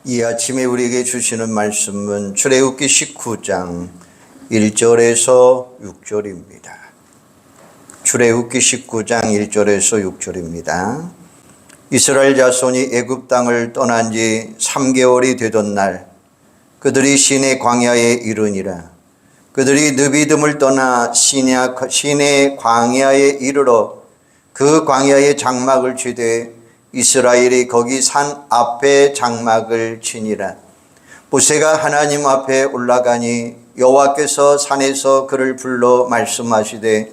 이 아침에 우리에게 주시는 말씀은 출애굽기 19장 1절에서 6절입니다. 출애굽기 19장 1절에서 6절입니다. 이스라엘 자손이 애굽 땅을 떠난 지 3개월이 되던 날 그들이 시내 광야에 이르니라. 그들이 느비딤을 떠나 시내 광야에 이르러 그 광야에 장막을 치되 이스라엘이 거기 산 앞에 장막을 치니라. 모세가 하나님 앞에 올라가니 여호와께서 산에서 그를 불러 말씀하시되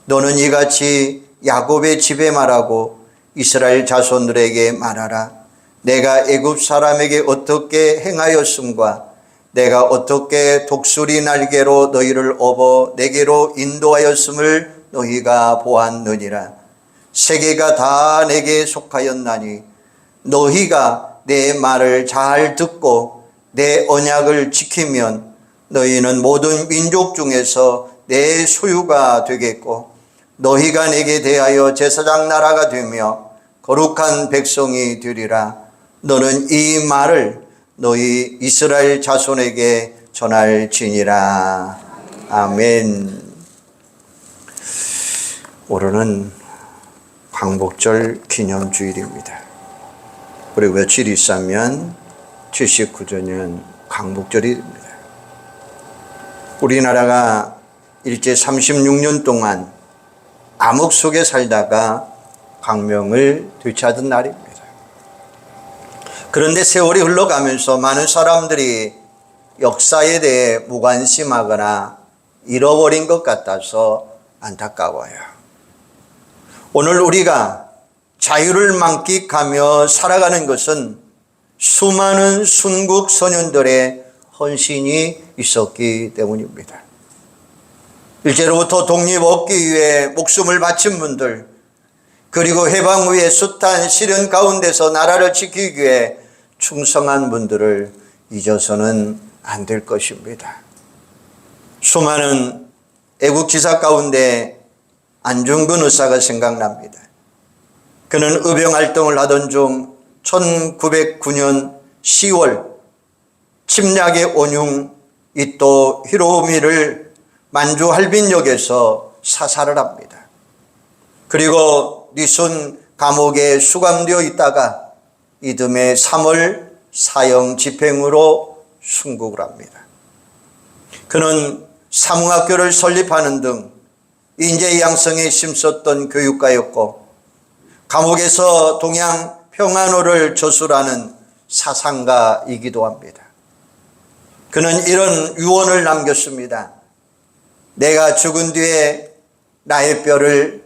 너는 이같이 야곱의 집에 말하고 이스라엘 자손들에게 말하라. 내가 애굽 사람에게 어떻게 행하였음과 내가 어떻게 독수리 날개로 너희를 업어 내게로 인도하였음을 너희가 보았느니라. 세계가 다 내게 속하였나니 너희가 내 말을 잘 듣고 내 언약을 지키면 너희는 모든 민족 중에서 내 소유가 되겠고 너희가 내게 대하여 제사장 나라가 되며 거룩한 백성이 되리라. 너는 이 말을 너희 이스라엘 자손에게 전할지니라. 아멘. 오늘은 광복절 기념주일입니다. 그리고 며칠 있으면 79주년 광복절입니다. 우리나라가 일제 36년 동안 암흑 속에 살다가 광명을 되찾은 날입니다. 그런데 세월이 흘러가면서 많은 사람들이 역사에 대해 무관심하거나 잃어버린 것 같아서 안타까워요. 오늘 우리가 자유를 만끽하며 살아가는 것은 수많은 순국 소년들의 헌신이 있었기 때문입니다. 일제로부터 독립 얻기 위해 목숨을 바친 분들, 그리고 해방 후에 숱한 시련 가운데서 나라를 지키기 위해 충성한 분들을 잊어서는 안 될 것입니다. 수많은 애국지사 가운데 안중근 의사가 생각납니다. 그는 의병활동을 하던 중 1909년 10월 침략의 원흉 이토 히로부미를 만주 할빈역에서 사살을 합니다. 그리고 니순 감옥에 수감되어 있다가 이듬해 3월 사형 집행으로 순국을 합니다. 그는 사문학교를 설립하는 등 인재 양성에 힘썼던 교육가였고 감옥에서 동양 평안호를 저술하는 사상가이기도 합니다. 그는 이런 유언을 남겼습니다. 내가 죽은 뒤에 나의 뼈를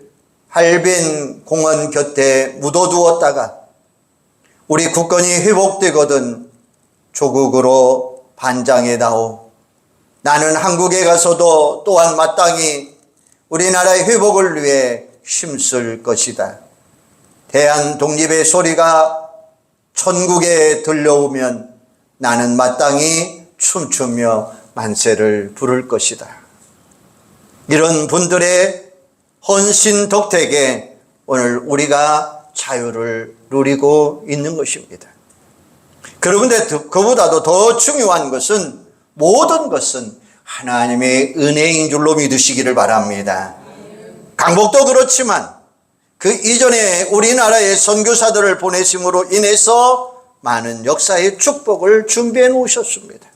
할빈 공원 곁에 묻어두었다가 우리 국권이 회복되거든 조국으로 반장해다오. 나는 한국에 가서도 또한 마땅히 우리나라의 회복을 위해 힘쓸 것이다. 대한 독립의 소리가 천국에 들려오면 나는 마땅히 춤추며 만세를 부를 것이다. 이런 분들의 헌신 덕택에 오늘 우리가 자유를 누리고 있는 것입니다. 그런데 그보다도 더 중요한 것은 모든 것은 하나님의 은혜인 줄로 믿으시기를 바랍니다. 강복도 그렇지만 그 이전에 우리나라의 선교사들을 보내심으로 인해서 많은 역사의 축복을 준비해 놓으셨습니다.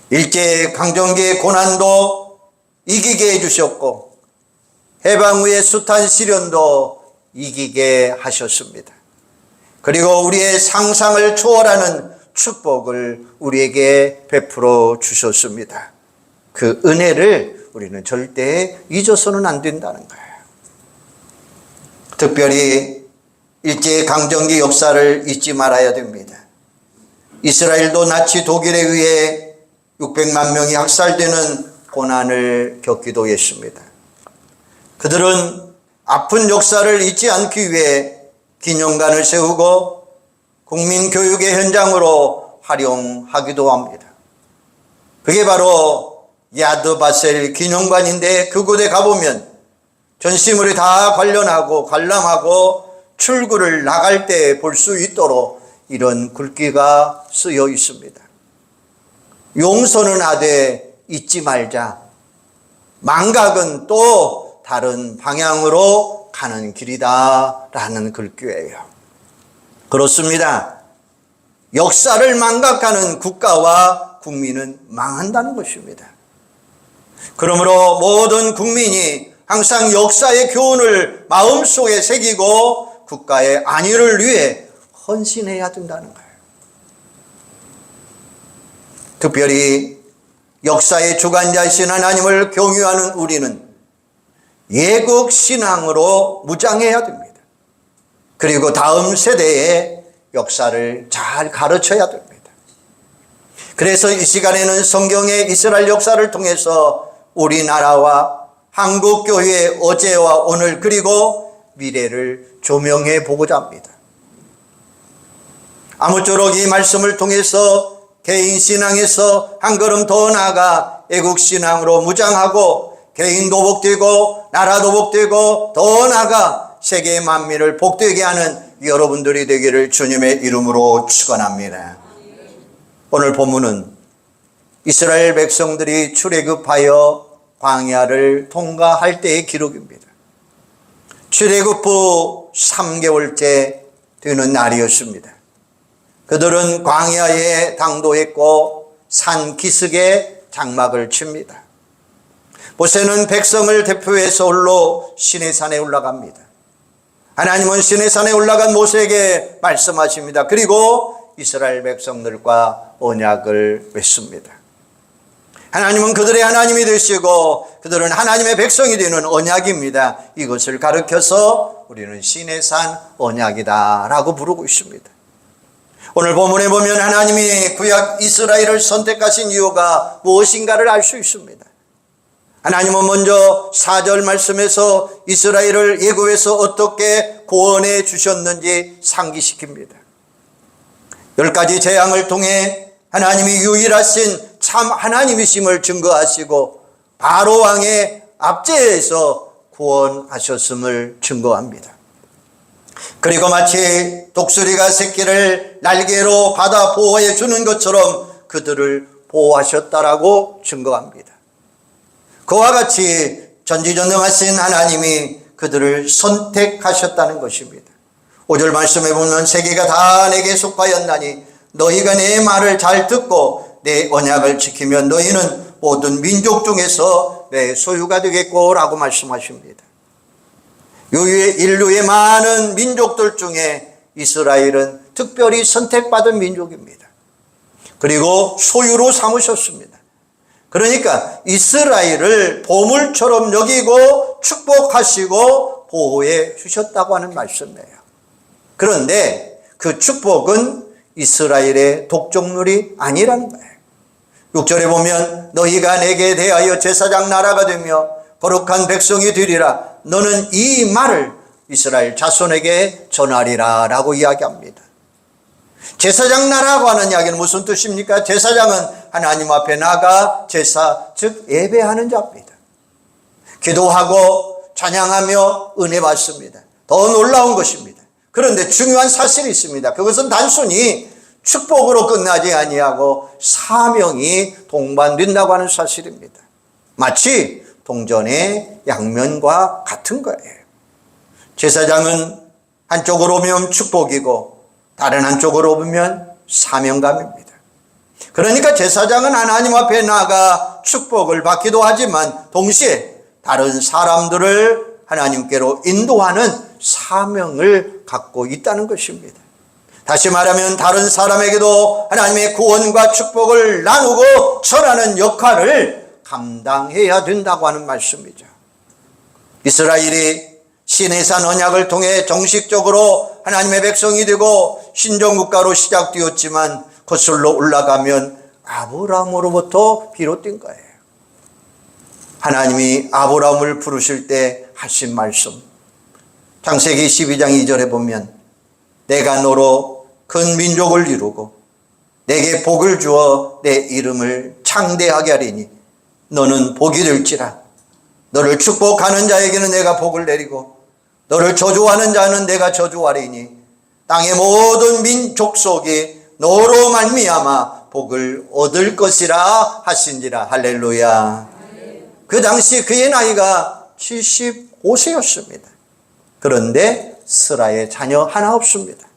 일제 강점기의 고난도 이기게 해주셨고 해방 후의 숱한 시련도 이기게 하셨습니다. 그리고 우리의 상상을 초월하는 축복을 우리에게 베풀어 주셨습니다. 그 은혜를 우리는 절대 잊어서는 안 된다는 거예요. 특별히 일제 강점기 역사를 잊지 말아야 됩니다. 이스라엘도 나치 독일에 의해 600만 명이 학살되는 고난을 겪기도 했습니다. 그들은 아픈 역사를 잊지 않기 위해 기념관을 세우고 국민교육의 현장으로 활용하기도 합니다. 그게 바로 야드 바셀 기념관인데 그곳에 가보면 전시물이 다 관람하고 출구를 나갈 때 볼 수 있도록 이런 글귀가 쓰여 있습니다. 용서는 하되 잊지 말자. 망각은 또 다른 방향으로 가는 길이다 라는 글귀예요. 그렇습니다. 역사를 망각하는 국가와 국민은 망한다는 것입니다. 그러므로 모든 국민이 항상 역사의 교훈을 마음속에 새기고 국가의 안위를 위해 헌신해야 된다는 거예요. 특별히 역사의 주관자이신 하나님을 경유하는 우리는 예국 신앙으로 무장해야 됩니다. 그리고 다음 세대에 역사를 잘 가르쳐야 됩니다. 그래서 이 시간에는 성경의 이스라엘 역사를 통해서 우리나라와 한국교회의 어제와 오늘 그리고 미래를 조명해 보고자 합니다. 아무쪼록 이 말씀을 통해서 개인 신앙에서 한 걸음 더 나아가 애국 신앙으로 무장하고 개인도 복되고 나라도 복되고 더 나아가 세계 만민을 복되게 하는 여러분들이 되기를 주님의 이름으로 축원합니다. 오늘 본문은 이스라엘 백성들이 출애굽하여 광야를 통과할 때의 기록입니다. 출애굽 후 3개월째 되는 날이었습니다. 그들은 광야에 당도했고 산 기슭에 장막을 칩니다. 모세는 백성을 대표해서 홀로 시내산에 올라갑니다. 하나님은 시내산에 올라간 모세에게 말씀하십니다. 그리고 이스라엘 백성들과 언약을 맺습니다. 하나님은 그들의 하나님이 되시고 그들은 하나님의 백성이 되는 언약입니다. 이것을 가르쳐서 우리는 시내산 언약이다 라고 부르고 있습니다. 오늘 본문에 보면 하나님이 구약 이스라엘을 선택하신 이유가 무엇인가를 알 수 있습니다. 하나님은 먼저 4절 말씀에서 이스라엘을 애굽에서 어떻게 구원해 주셨는지 상기시킵니다. 10가지 재앙을 통해 하나님이 유일하신 참 하나님이심을 증거하시고 바로 왕의 압제에서 구원하셨음을 증거합니다. 그리고 마치 독수리가 새끼를 날개로 받아 보호해 주는 것처럼 그들을 보호하셨다라고 증거합니다. 그와 같이 전지전능하신 하나님이 그들을 선택하셨다는 것입니다. 5절 말씀에 보면 세계가 다 내게 속하였나니 너희가 내 말을 잘 듣고 내 언약을 지키면 너희는 모든 민족 중에서 내 소유가 되겠고 라고 말씀하십니다. 인류의 많은 민족들 중에 이스라엘은 특별히 선택받은 민족입니다. 그리고 소유로 삼으셨습니다. 그러니까 이스라엘을 보물처럼 여기고 축복하시고 보호해 주셨다고 하는 말씀이에요. 그런데 그 축복은 이스라엘의 독점물이 아니라는 거예요. 6절에 보면 너희가 내게 대하여 제사장 나라가 되며 거룩한 백성이 되리라. 너는 이 말을 이스라엘 자손에게 전하리라 라고 이야기합니다. 제사장 나라고 하는 이야기는 무슨 뜻입니까? 제사장은 하나님 앞에 나가 제사, 즉 예배하는 자입니다. 기도하고 찬양하며 은혜 받습니다. 더 놀라운 것입니다. 그런데 중요한 사실이 있습니다. 그것은 단순히 축복으로 끝나지 아니하고 사명이 동반된다고 하는 사실입니다. 마치 동전의 양면과 같은 거예요. 제사장은 한쪽으로 보면 축복이고 다른 한쪽으로 보면 사명감입니다. 그러니까 제사장은 하나님 앞에 나아가 축복을 받기도 하지만 동시에 다른 사람들을 하나님께로 인도하는 사명을 갖고 있다는 것입니다. 다시 말하면 다른 사람에게도 하나님의 구원과 축복을 나누고 전하는 역할을 감당해야 된다고 하는 말씀이죠. 이스라엘이 시내산 언약을 통해 정식적으로 하나님의 백성이 되고 신정국가로 시작되었지만 거슬러 올라가면 아브라함으로부터 비롯된 거예요. 하나님이 아브라함을 부르실 때 하신 말씀, 창세기 12장 2절에 보면 내가 너로 큰 민족을 이루고 내게 복을 주어 내 이름을 창대하게 하리니 너는 복이 될지라. 너를 축복하는 자에게는 내가 복을 내리고 너를 저주하는 자는 내가 저주하리니 땅의 모든 민족속이 너로 말미암아 복을 얻을 것이라 하신지라. 할렐루야. 그 당시 그의 나이가 75세였습니다. 그런데 스라의 자녀 하나 없습니다.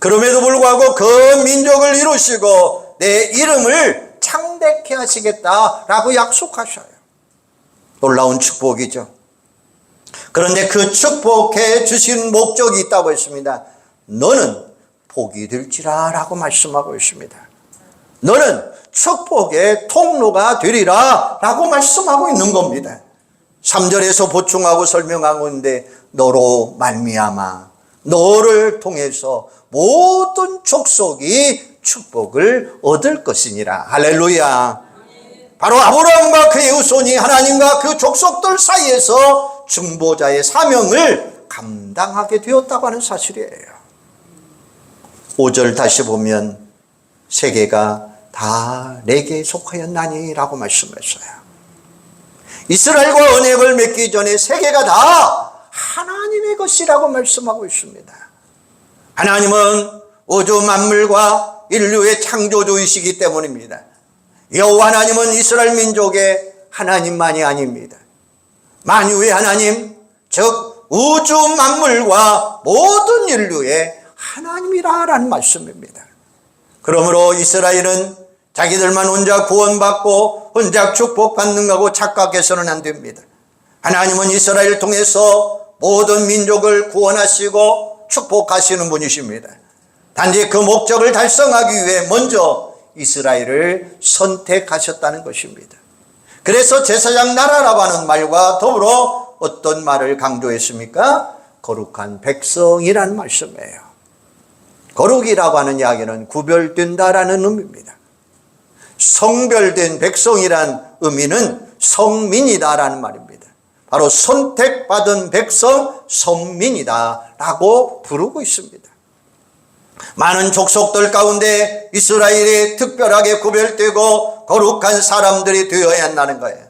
그럼에도 불구하고 그 민족을 이루시고 내 이름을 창대케 하시겠다라고 약속하셔요. 놀라운 축복이죠. 그런데 그 축복해 주신 목적이 있다고 했습니다. 너는 복이 될지라 라고 말씀하고 있습니다. 너는 축복의 통로가 되리라 라고 말씀하고 있는 겁니다. 3절에서 보충하고 설명하고 있는데 너로 말미암아 너를 통해서 모든 족속이 축복을 얻을 것이니라. 할렐루야. 바로 아브라함과 그의 후손이 하나님과 그 족속들 사이에서 중보자의 사명을 감당하게 되었다고 하는 사실이에요. 5절 다시 보면 세계가 다 내게 속하였나니 라고 말씀했어요. 이스라엘과 언약을 맺기 전에 세계가 다 하나님의 것이라고 말씀하고 있습니다. 하나님은 우주 만물과 인류의 창조주이시기 때문입니다. 여호와 하나님은 이스라엘 민족의 하나님만이 아닙니다. 만유의 하나님, 즉 우주 만물과 모든 인류의 하나님이라는 말씀입니다. 그러므로 이스라엘은 자기들만 혼자 구원받고 혼자 축복받는 거고 착각해서는 안 됩니다. 하나님은 이스라엘을 통해서 모든 민족을 구원하시고 축복하시는 분이십니다. 단지 그 목적을 달성하기 위해 먼저 이스라엘을 선택하셨다는 것입니다. 그래서 제사장 나라라고 하는 말과 더불어 어떤 말을 강조했습니까? 거룩한 백성이라는 말씀이에요. 거룩이라고 하는 이야기는 구별된다라는 의미입니다. 성별된 백성이란 의미는 성민이다라는 말입니다. 바로 선택받은 백성, 성민이다라고 부르고 있습니다. 많은 족속들 가운데 이스라엘이 특별하게 구별되고 거룩한 사람들이 되어야 한다는 거예요.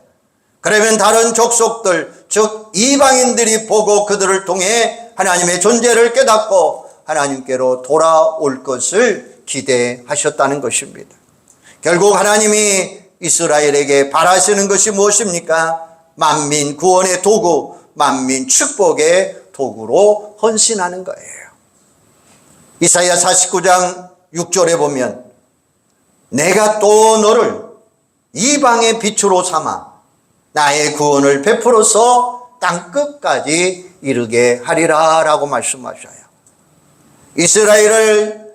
그러면 다른 족속들, 즉 이방인들이 보고 그들을 통해 하나님의 존재를 깨닫고 하나님께로 돌아올 것을 기대하셨다는 것입니다. 결국 하나님이 이스라엘에게 바라시는 것이 무엇입니까? 만민 구원의 도구, 만민 축복의 도구로 헌신하는 거예요. 이사야 49장 6절에 보면 내가 또 너를 이방의 빛으로 삼아 나의 구원을 베풀어서 땅끝까지 이르게 하리라 라고 말씀하셔요. 이스라엘을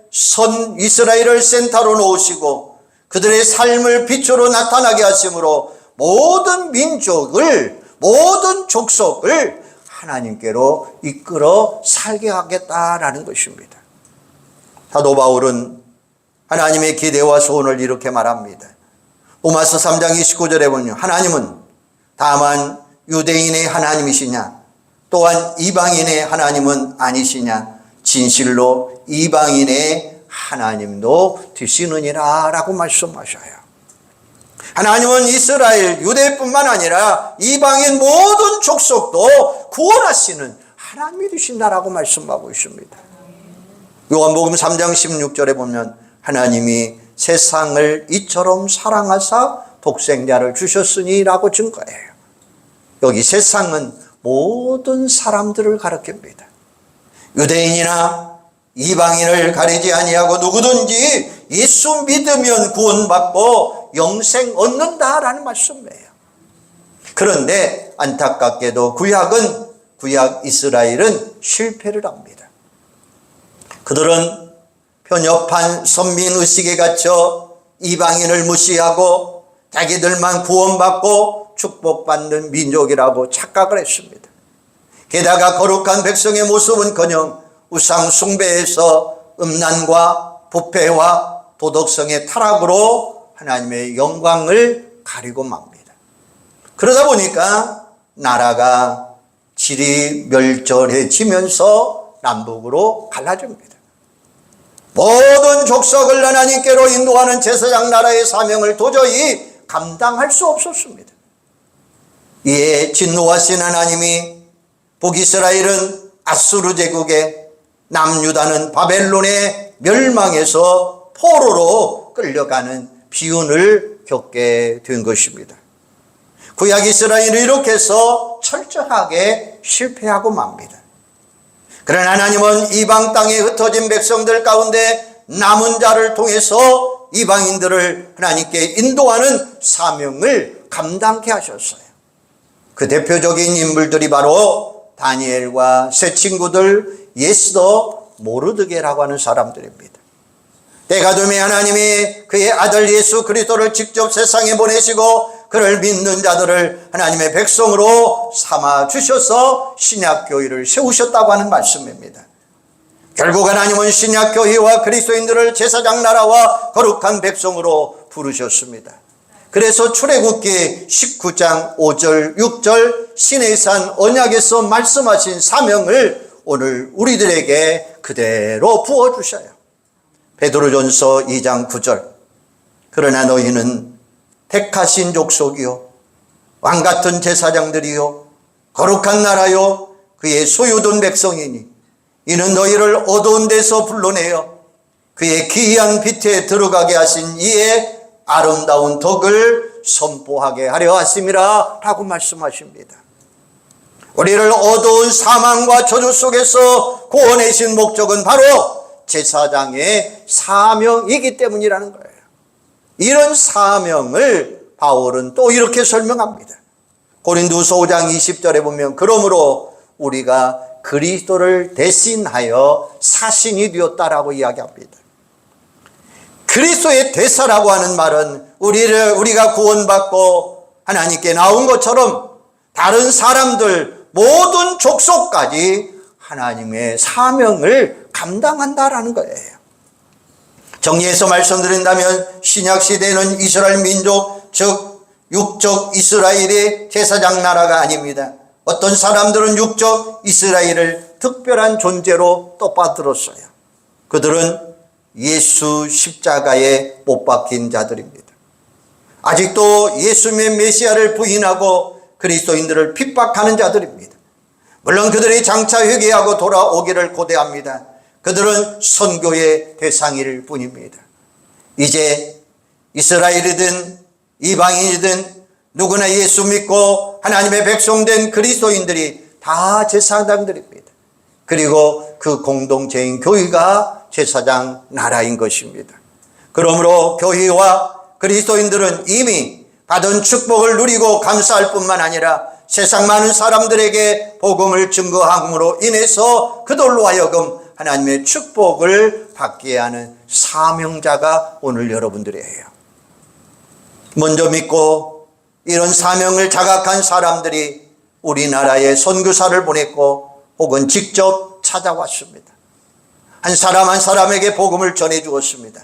센터로 놓으시고 그들의 삶을 빛으로 나타나게 하심으로 모든 민족을, 모든 족속을 하나님께로 이끌어 살게 하겠다라는 것입니다. 사도 바울은 하나님의 기대와 소원을 이렇게 말합니다. 로마서 3장 29절에 보면 하나님은 다만 유대인의 하나님이시냐 또한 이방인의 하나님은 아니시냐 진실로 이방인의 하나님도 되시느니라 라고 말씀하셔요. 하나님은 이스라엘 유대뿐만 아니라 이방인 모든 족속도 구원하시는 하나님이 되신다라고 말씀하고 있습니다. 요한복음 3장 16절에 보면 하나님이 세상을 이처럼 사랑하사 독생자를 주셨으니 라고 증거해요. 여기 세상은 모든 사람들을 가리킵니다. 유대인이나 이방인을 가리지 아니하고 누구든지 예수 믿으면 구원받고 영생 얻는다라는 말씀이에요. 그런데 안타깝게도 구약 이스라엘은 실패를 합니다. 그들은 편협한 선민의식에 갇혀 이방인을 무시하고 자기들만 구원받고 축복받는 민족이라고 착각을 했습니다. 게다가 거룩한 백성의 모습은커녕 우상 숭배에서 음란과 부패와 도덕성의 타락으로 하나님의 영광을 가리고 맙니다. 그러다 보니까 나라가 질이 멸절해지면서 남북으로 갈라집니다. 모든 족속을 하나님께로 인도하는 제사장 나라의 사명을 도저히 감당할 수 없었습니다. 이에 진노하신 하나님이 북이스라엘은 아수르 제국에 남유다는 바벨론의 멸망에서 포로로 끌려가는 비운을 겪게 된 것입니다. 구약 이스라엘은 이렇게 해서 철저하게 실패하고 맙니다. 그러나 하나님은 이방 땅에 흩어진 백성들 가운데 남은 자를 통해서 이방인들을 하나님께 인도하는 사명을 감당케 하셨어요. 그 대표적인 인물들이 바로 다니엘과 세 친구들 예스더 모르드게라고 하는 사람들입니다. 때가 되면 하나님이 그의 아들 예수 그리스도를 직접 세상에 보내시고 그를 믿는 자들을 하나님의 백성으로 삼아 주셔서 신약교회를 세우셨다고 하는 말씀입니다. 결국 하나님은 신약교회와 그리스도인들을 제사장 나라와 거룩한 백성으로 부르셨습니다. 그래서 출애굽기 19장 5절 6절 시내산 언약에서 말씀하신 사명을 오늘 우리들에게 그대로 부어주셔요. 베드로전서 2장 9절 그러나 너희는 택하신 족속이요 왕같은 제사장들이요 거룩한 나라요 그의 소유된 백성이니 이는 너희를 어두운 데서 불러내어 그의 기이한 빛에 들어가게 하신 이의 아름다운 덕을 선포하게 하려 하심이라 라고 말씀하십니다. 우리를 어두운 사망과 저주 속에서 구원하신 목적은 바로 제사장의 사명이기 때문이라는 거예요. 이런 사명을 바울은 또 이렇게 설명합니다. 고린도서 5장 20절에 보면 그러므로 우리가 그리스도를 대신하여 사신이 되었다라고 이야기합니다. 그리스도의 대사라고 하는 말은 우리가 구원받고 하나님께 나온 것처럼 다른 사람들 모든 족속까지 하나님의 사명을 감당한다라는 거예요. 정리해서 말씀드린다면 신약시대는 이스라엘 민족 즉 육적 이스라엘의 제사장 나라가 아닙니다. 어떤 사람들은 육적 이스라엘을 특별한 존재로 또 받들었어요. 그들은 예수 십자가에 못 박힌 자들입니다. 아직도 예수의 메시아를 부인하고 그리스도인들을 핍박하는 자들입니다. 물론 그들이 장차 회개하고 돌아오기를 고대합니다. 그들은 선교의 대상일 뿐입니다. 이제 이스라엘이든 이방인이든 누구나 예수 믿고 하나님의 백성된 그리스도인들이 다 제사장들입니다. 그리고 그 공동체인 교회가 제사장 나라인 것입니다. 그러므로 교회와 그리스도인들은 이미 받은 축복을 누리고 감사할 뿐만 아니라 세상 많은 사람들에게 복음을 증거함으로 인해서 그들로 하여금 하나님의 축복을 받게 하는 사명자가 오늘 여러분들이에요. 먼저 믿고 이런 사명을 자각한 사람들이 우리나라에 선교사를 보냈고 혹은 직접 찾아왔습니다. 한 사람 한 사람에게 복음을 전해 주었습니다.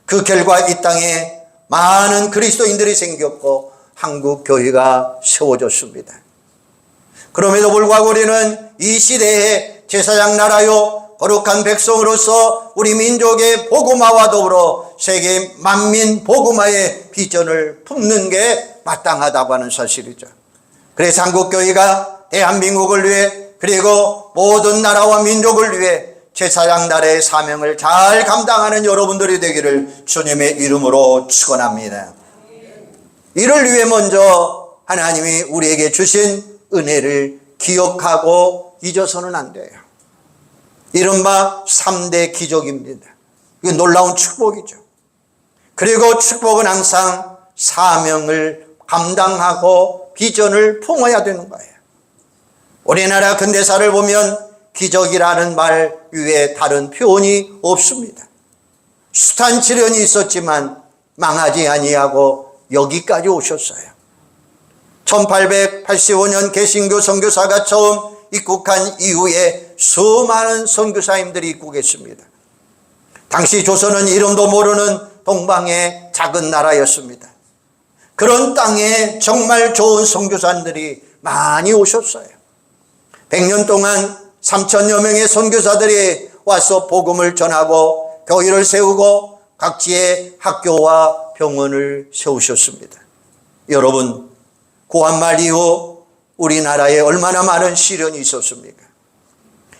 그 결과 이 땅에 많은 그리스도인들이 생겼고 한국 교회가 세워졌습니다. 그럼에도 불구하고 우리는 이 시대에 제사장 나라요 거룩한 백성으로서 우리 민족의 복음화와 더불어 세계 만민 복음화의 비전을 품는 게 마땅하다고 하는 사실이죠. 그래서 한국교회가 대한민국을 위해 그리고 모든 나라와 민족을 위해 제사장 나라의 사명을 잘 감당하는 여러분들이 되기를 주님의 이름으로 축원합니다. 이를 위해 먼저 하나님이 우리에게 주신 은혜를 기억하고 잊어서는 안 돼요. 이른바 3대 기적입니다. 이거 놀라운 축복이죠. 그리고 축복은 항상 사명을 감당하고 비전을 품어야 되는 거예요. 우리나라 근대사를 보면 기적이라는 말 위에 다른 표현이 없습니다. 숱한 시련이 있었지만 망하지 아니하고 여기까지 오셨어요. 1885년 개신교 선교사가 처음 입국한 이후에 수많은 선교사님들이 입국했습니다. 당시 조선은 이름도 모르는 동방의 작은 나라였습니다. 그런 땅에 정말 좋은 선교사님들이 많이 오셨어요. 100년 동안 3,000여 명의 선교사들이 와서 복음을 전하고 교회를 세우고 각지의 학교와 병원을 세우셨습니다. 여러분, 구한말 이후 우리나라에 얼마나 많은 시련이 있었습니까?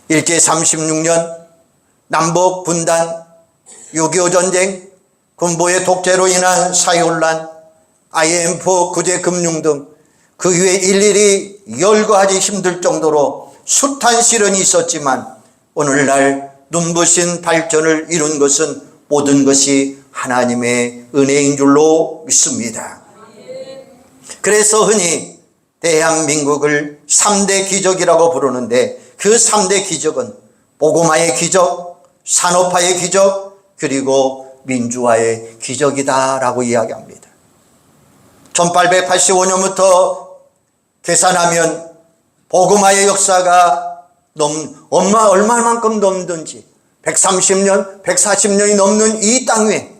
일제 36년 남북 분단, 6.25 전쟁, 군부의 독재로 인한 사회혼란, IMF 구제금융 등 그 위에 일일이 열거하기 힘들 정도로 숱한 시련이 있었지만 오늘날 눈부신 발전을 이룬 것은 모든 것이 하나님의 은혜인 줄로 믿습니다. 그래서 흔히 대한민국을 3대 기적이라고 부르는데 그 3대 기적은 복음화의 기적, 산업화의 기적, 그리고 민주화의 기적이다라고 이야기합니다. 1885년부터 계산하면 복음화의 역사가 얼마만큼 넘든지 130년, 140년이 넘는 이 땅 위에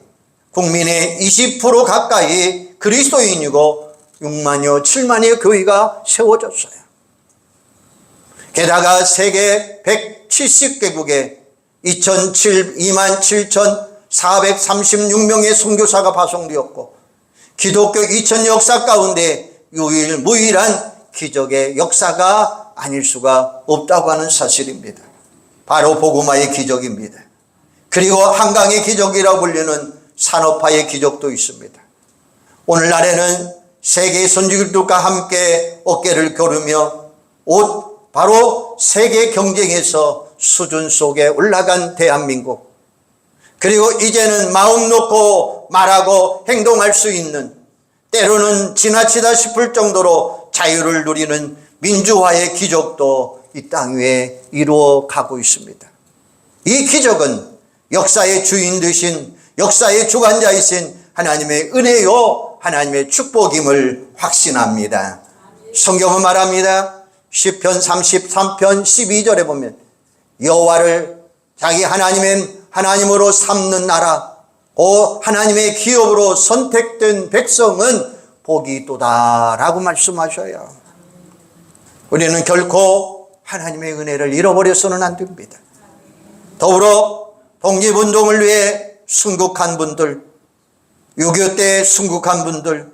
국민의 20% 가까이 그리스도인이고 6만여, 7만여 교회가 세워졌어요. 게다가 세계 170개국에 27,436명의 선교사가 파송되었고 기독교 2000 역사 가운데 유일무이한 기적의 역사가 아닐 수가 없다고 하는 사실입니다. 바로 복음화의 기적입니다. 그리고 한강의 기적이라고 불리는 산업화의 기적도 있습니다. 오늘날에는 세계 선진국들과 함께 어깨를 겨루며 바로 세계 경쟁에서 수준 속에 올라간 대한민국, 그리고 이제는 마음 놓고 말하고 행동할 수 있는, 때로는 지나치다 싶을 정도로 자유를 누리는 민주화의 기적도 이 땅 위에 이루어가고 있습니다. 이 기적은 역사의 주인 되신, 역사의 주관자이신 하나님의 은혜요 하나님의 축복임을 확신합니다. 성경은 말합니다. 시편 33편 12절에 보면 여호와를 자기 하나님으로 삼는 나라, 하나님의 기업으로 선택된 백성은 복이 있도다라고 말씀하셔요. 우리는 결코 하나님의 은혜를 잃어버려서는 안 됩니다. 더불어 독립운동을 위해 순국한 분들, 6.25 때 순국한 분들,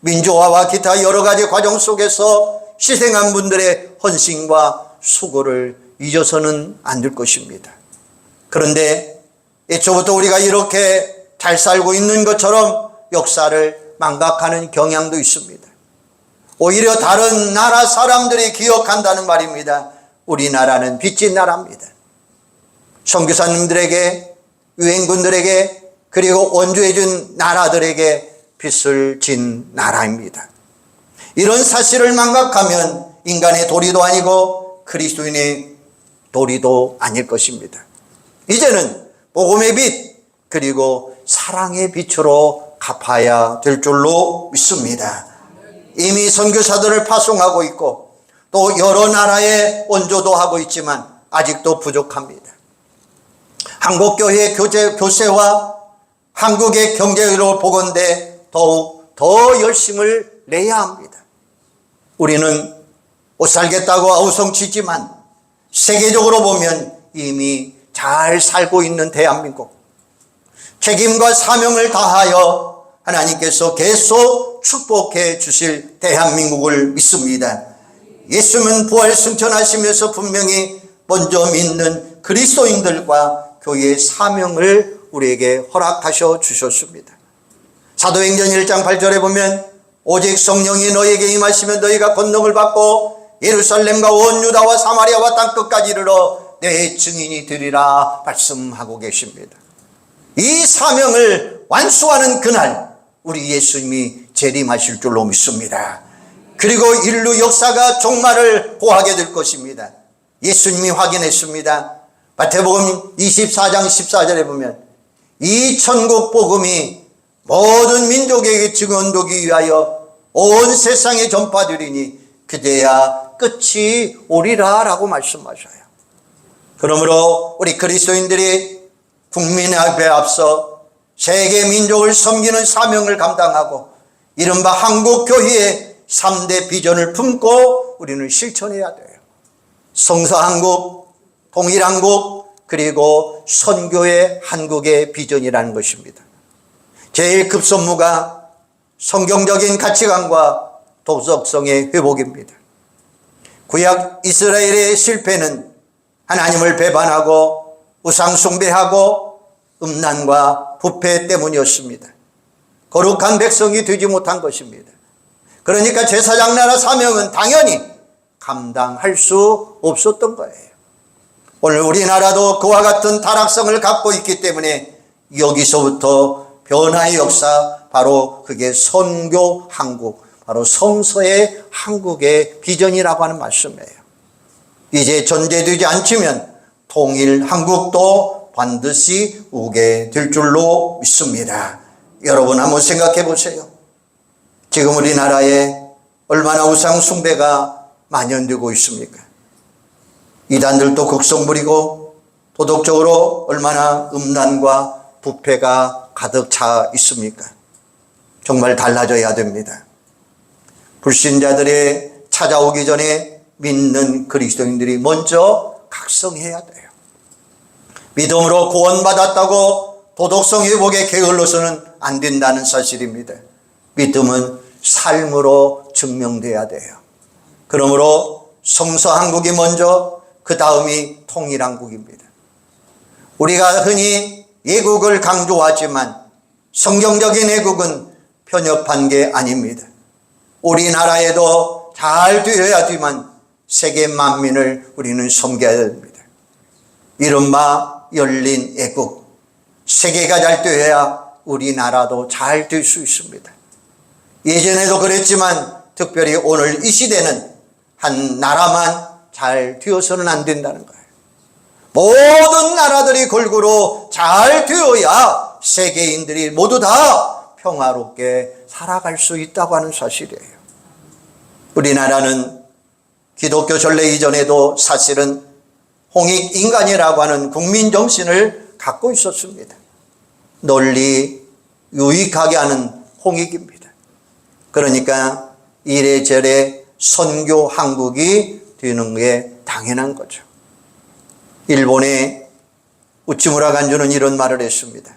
민주화와 기타 여러 가지 과정 속에서 희생한 분들의 헌신과 수고를 잊어서는 안 될 것입니다. 그런데 애초부터 우리가 이렇게 잘 살고 있는 것처럼 역사를 망각하는 경향도 있습니다. 오히려 다른 나라 사람들이 기억한다는 말입니다. 우리나라는 빚진 나라입니다. 선교사님들에게, 유엔군들에게, 그리고 원주해준 나라들에게 빚을 진 나라입니다. 이런 사실을 망각하면 인간의 도리도 아니고 그리스도인의 도리도 아닐 것입니다. 이제는 복음의 빛, 그리고 사랑의 빛으로 갚아야 될 줄로 믿습니다. 이미 선교사들을 파송하고 있고 또 여러 나라에 원조도 하고 있지만 아직도 부족합니다. 한국교회의 교세와 한국의 경제로 보건대 더욱 더 열심을 내야 합니다. 우리는 못 살겠다고 아우성치지만 세계적으로 보면 이미 잘 살고 있는 대한민국, 책임과 사명을 다하여 하나님께서 계속 축복해 주실 대한민국을 믿습니다. 예수님은 부활 승천하시면서 분명히 먼저 믿는 그리스도인들과 교회의 사명을 우리에게 허락하셔 주셨습니다. 사도행전 1장 8절에 보면 오직 성령이 너희에게 임하시면 너희가 권능을 받고 예루살렘과 온 유다와 사마리아와 땅끝까지 이르러 내 증인이 되리라 말씀하고 계십니다. 이 사명을 완수하는 그날 우리 예수님이 재림하실 줄로 믿습니다. 그리고 인류 역사가 종말을 보하게 될 것입니다. 예수님이 확인했습니다. 마태복음 24장 14절에 보면 이 천국 복음이 모든 민족에게 증언되기 위하여 온 세상에 전파되리니 그제야 끝이 오리라 라고 말씀하셔요. 그러므로 우리 그리스도인들이 국민 앞에 앞서 세계 민족을 섬기는 사명을 감당하고 이른바 한국교회의 3대 비전을 품고 우리는 실천해야 돼요. 성서한국, 통일한국, 그리고 선교의 한국의 비전이라는 것입니다. 제일 급선무가 성경적인 가치관과 도덕성의 회복입니다. 구약 이스라엘의 실패는 하나님을 배반하고 우상 숭배하고 음란과 부패 때문이었습니다. 거룩한 백성이 되지 못한 것입니다. 그러니까 제사장 나라 사명은 당연히 감당할 수 없었던 거예요. 오늘 우리나라도 그와 같은 타락성을 갖고 있기 때문에 여기서부터 변화의 역사, 바로 그게 선교 한국, 바로 성서의 한국의 비전이라고 하는 말씀이에요. 이제 전제되지 않지만 통일 한국도 반드시 오게 될 줄로 믿습니다. 여러분 한번 생각해 보세요. 지금 우리나라에 얼마나 우상 숭배가 만연되고 있습니까? 이단들도 극성 부리고 도덕적으로 얼마나 음란과 부패가 가득 차 있습니까? 정말 달라져야 됩니다. 불신자들이 찾아오기 전에 믿는 그리스도인들이 먼저 각성해야 돼요. 믿음으로 구원받았다고 도덕성 회복에 게을러서는 안 된다는 사실입니다. 믿음은 삶으로 증명돼야 돼요. 그러므로 성서 한국이 먼저, 그 다음이 통일한국입니다. 우리가 흔히 애국을 강조하지만 성경적인 애국은 편협한 게 아닙니다. 우리나라에도 잘 되어야지만 세계 만민을 우리는 섬겨야 됩니다. 이른바 열린 애국, 세계가 잘 되어야 우리나라도 잘 될 수 있습니다. 예전에도 그랬지만 특별히 오늘 이 시대는 한 나라만 잘 되어서는 안 된다는 거예요. 모든 나라들이 골고루 잘 되어야 세계인들이 모두 다 평화롭게 살아갈 수 있다고 하는 사실이에요. 우리나라는 기독교 전례 이전에도 사실은 홍익인간이라고 하는 국민정신을 갖고 있었습니다. 널리 유익하게 하는 홍익입니다. 그러니까 이래저래 선교 한국이 되는 게 당연한 거죠. 일본의 우치무라 간주는 이런 말을 했습니다.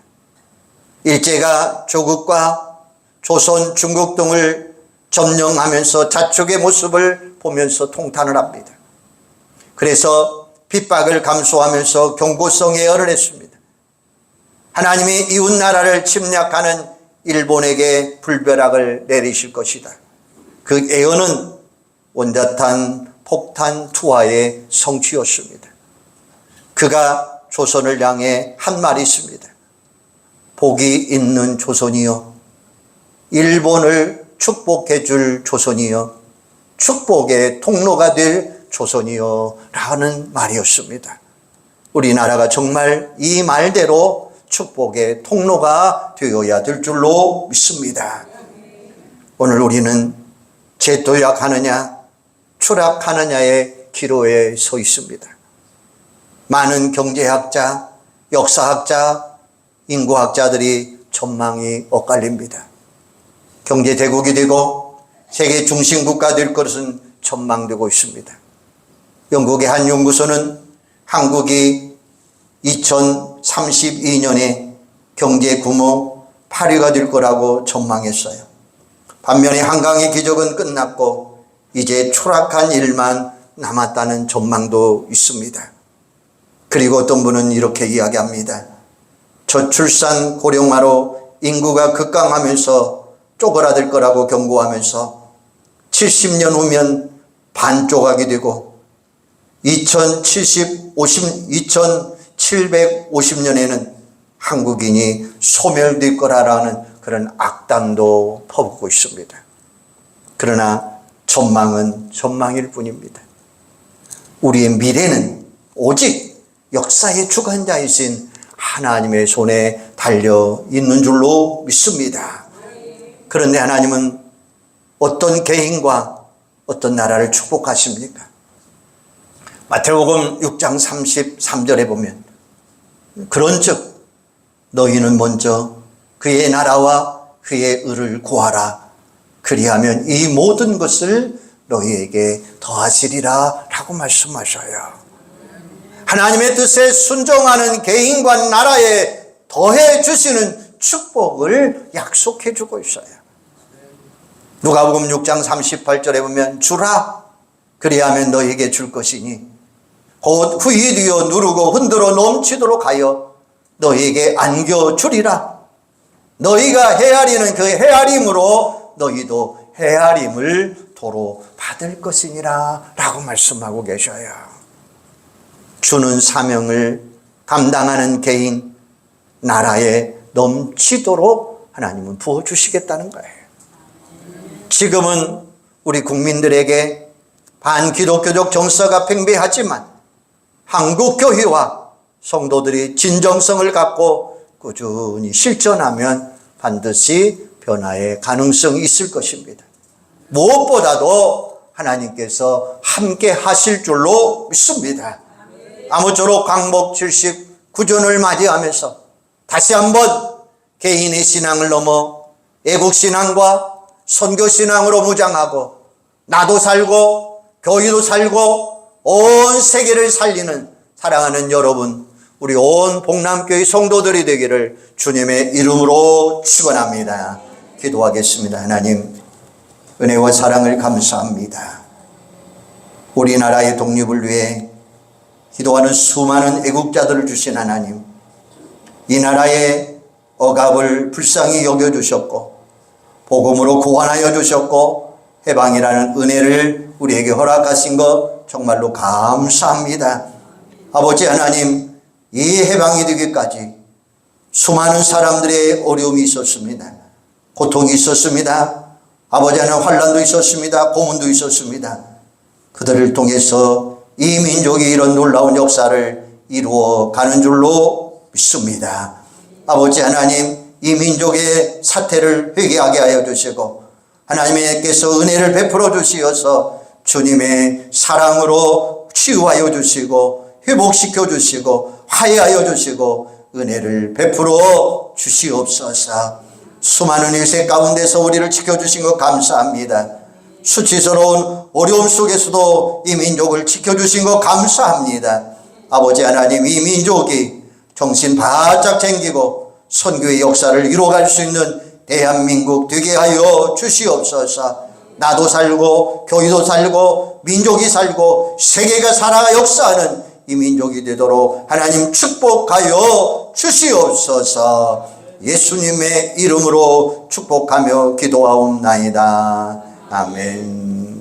일제가 조국과 조선, 중국 등을 점령하면서 자축의 모습을 보면서 통탄을 합니다. 그래서 핍박을 감수하면서 경고성 예언을 했습니다. 하나님이 이웃나라를 침략하는 일본에게 불벼락을 내리실 것이다. 그 예언은 온전한 폭탄 투하의 성취였습니다. 그가 조선을 향해 한 말이 있습니다. 복이 있는 조선이여, 일본을 축복해 줄 조선이여, 축복의 통로가 될 조선이여 라는 말이었습니다. 우리나라가 정말 이 말대로 축복의 통로가 되어야 될 줄로 믿습니다. 오늘 우리는 재도약하느냐 추락하느냐의 기로에 서 있습니다. 많은 경제학자, 역사학자, 인구학자들이 전망이 엇갈립니다. 경제대국이 되고 세계 중심국가 될 것은 전망되고 있습니다. 영국의 한 연구소는 한국이 2032년에 경제 규모 8위가 될 거라고 전망했어요. 반면에 한강의 기적은 끝났고 이제 추락한 일만 남았다는 전망도 있습니다. 그리고 어떤 분은 이렇게 이야기합니다. 저출산 고령화로 인구가 급강하면서 쪼그라들 거라고 경고하면서 70년 후면 반조각이 되고 2750년에는 한국인이 소멸될 거라는 그런 악담도 퍼붓고 있습니다. 그러나 전망은 전망일 뿐입니다. 우리의 미래는 오직 역사의 주관자이신 하나님의 손에 달려 있는 줄로 믿습니다. 그런데 하나님은 어떤 개인과 어떤 나라를 축복하십니까? 마태복음 6장 33절에 보면 그런즉 너희는 먼저 그의 나라와 그의 의를 구하라. 그리하면 이 모든 것을 너희에게 더하시리라 라고 말씀하셔요. 하나님의 뜻에 순종하는 개인과 나라에 더해 주시는 축복을 약속해 주고 있어요. 누가복음 6장 38절에 보면 주라 그리하면 너희에게 줄 것이니 곧 후이되어 누르고 흔들어 넘치도록 하여 너희에게 안겨주리라. 너희가 헤아리는 그 헤아림으로 너희도 헤아림을 도로 받을 것이니라 라고 말씀하고 계셔요. 주는 사명을 감당하는 개인, 나라에 넘치도록 하나님은 부어주시겠다는 거예요. 지금은 우리 국민들에게 반기독교적 정서가 팽배하지만 한국 교회와 성도들이 진정성을 갖고 꾸준히 실천하면 반드시 변화의 가능성이 있을 것입니다. 무엇보다도 하나님께서 함께 하실 줄로 믿습니다. 아무쪼록 광복 79주년을 맞이하면서 다시 한번 개인의 신앙을 넘어 애국신앙과 선교신앙으로 무장하고 나도 살고 교회도 살고 온 세계를 살리는 사랑하는 여러분, 우리 온 복남교회 성도들이 되기를 주님의 이름으로 축원합니다. 기도하겠습니다. 하나님, 은혜와 사랑을 감사합니다. 우리나라의 독립을 위해 기도하는 수많은 애국자들을 주신 하나님, 이 나라의 억압을 불쌍히 여겨주셨고 복음으로 구원하여 주셨고 해방이라는 은혜를 우리에게 허락하신 것 정말로 감사합니다. 아버지 하나님, 이 해방이 되기까지 수많은 사람들의 어려움이 있었습니다. 고통이 있었습니다. 아버지 하나님, 환난도 있었습니다. 고문도 있었습니다. 그들을 통해서 이 민족이 이런 놀라운 역사를 이루어 가는 줄로 믿습니다. 아버지 하나님, 이 민족의 사태를 회개하게 하여 주시고 하나님께서 은혜를 베풀어 주시어서 주님의 사랑으로 치유하여 주시고 회복시켜 주시고 화해하여 주시고 은혜를 베풀어 주시옵소서. 수많은 일세 가운데서 우리를 지켜주신 것 감사합니다. 수치스러운 어려움 속에서도 이 민족을 지켜주신 것 감사합니다. 아버지 하나님, 이 민족이 정신 바짝 챙기고 선교의 역사를 이루어갈 수 있는 대한민국 되게 하여 주시옵소서. 나도 살고 교회도 살고 민족이 살고 세계가 살아 역사하는 이 민족이 되도록 하나님 축복하여 주시옵소서. 예수님의 이름으로 축복하며 기도하옵나이다. 아멘.